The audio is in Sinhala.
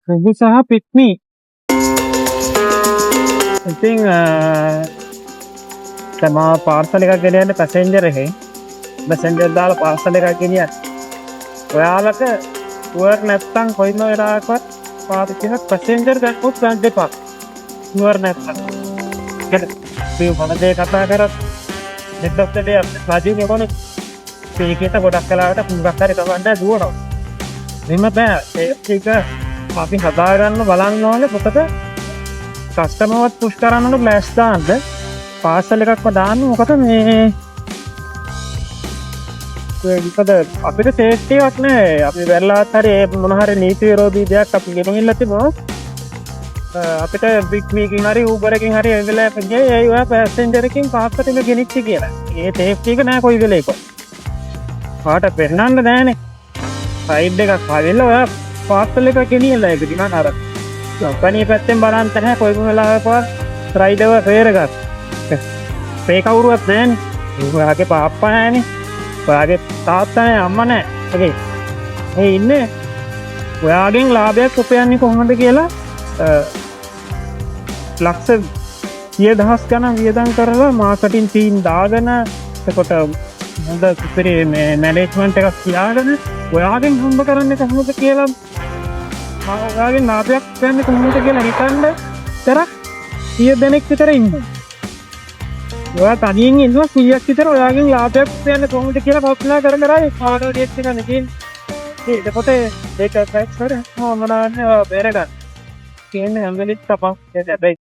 රුබු සහ පික්මි. ඉතින් තමා පාර්සල් එකක් ගෙනියන්න පැසෙන්ජර් එකෙන් පැසෙන්ජර් දාලා පාර්සල් එකක් ගෙනියන්න. ඔයාලට ටුවර් නැත්තම් කොයිම වෙලාවකවත් පාවිච්චි කරලා පැසෙන්ජර් ගන්නොත් ගන්න එපා. ටුවර් නැත්තම්. මේ මොන දේ කතා කරත් නෙට්වර්ක් එකේ රාජීව් එකනේ මේකේට ගොඩක් කලාවට මුගක් හරි කවන්න දුවනවා. මෙන්න බෑ ඒක අපි හදා ගන්න බලන්න ඕනේ මොකද කස්ටමර්වත් පුෂ් කරන්න ඕනේ ෆ්ලෑෂ් දාන්න පාර්සල් එකක්ම දාන්න මොකද මේ මොකද අපිට සේෆ්ටි එකක් නෑ අපි වෙරළාත් හරි මොන හරි නීති විරෝධී දෙයක් අපි ගෙනගින්න තිබුණොත් අපිට බිග් මීකින් හරි Uber එකකින් හරි එවිලා ගියේ ඒ ඔය පැසෙන්ජර් එකකින් පාර්සල් එක ගෙනිච්ච කියලා. ඒ සේෆ්ටි එක නෑ කොයි වෙලේක. පාට පෙන්නන්න නෑනේ. සයිඩ් එකක් හරිලා ඔය පාර්සල් එක ගෙනියලා ඒක දිනන අර කම්පැනි පැත්තෙන් බලන්න නැහැ කොයි වෙලාවකවත් රයිඩර්ව ෆේර් එකක්. ඒ කවුරුවත් නැහැනේ. ඔයාගේ පාප්පා නැහැනේ. ඔයාගේ තාත්තා නැහැ අම්මා නැහැ. ඒ ඉන්නේ ඔයාගෙන් ලාභයක් උපයන්නේ කොහොමද කියලා ලක්ෂ 10000 ගණන් වියදම් කරලා මාකටිං ටීම් දාගෙන එතකොට හොඳ සුපිරි මේ මැනේජ්මන්ට් එකක් තියාගෙන ඔයාගෙන් හම්බ කරන්නේ කොහොමද කියලා ඔයාගෙන් ලාභයක් ගන්න කොහොමද කියලා හිතන්න තරක් 100 දෙනෙක් විතර ඉන්නවා. ඔයා තනියෙන් ඉන්නවා 100ක් විතර ඔයාගෙන් ලාභයක් ගන්න කොහොමද කියලා කල්පනා කර කර ආඩෝ ඩේට් එක නෙකින් එතකොට ඒක ටැක්ස් වල මොනවානේ බේර ගන්න. කියන්නේ හැම වෙලෙත් තපක් හැබැයි